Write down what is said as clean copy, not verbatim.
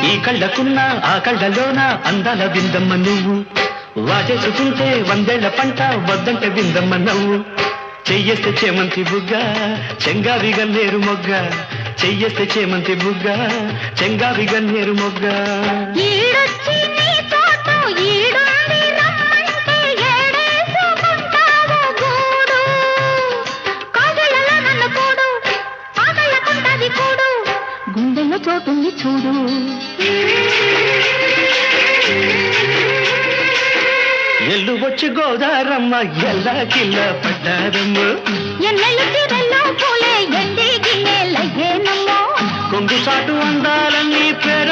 ఈ కళ్ళకున్న ఆ కళ్ళలోన అందాల విందమ్మ నువ్వు వాటేసుకుంటే వందేళ్ల పంట వద్దంటే విందమ్మ నవ్వు చెయ్యేస్తే చేమంతి బుగ్గ చెంగావి గన్నేరు మొగ్గ చెయ్యేస్తే చేమంతి బుగ్గ చెంగావి గన్నేరు మొగ్గ గుండెల్లో చోటుంది చూడు ఎల్లు వచ్చి గోదారమ్మ ఎల్లా కిల్ల పడ్డారమ్మ పూలే ఎండి గిన్నెలయ్యేనమ్మో కొంగు చాటు అందాలన్నీ పేరు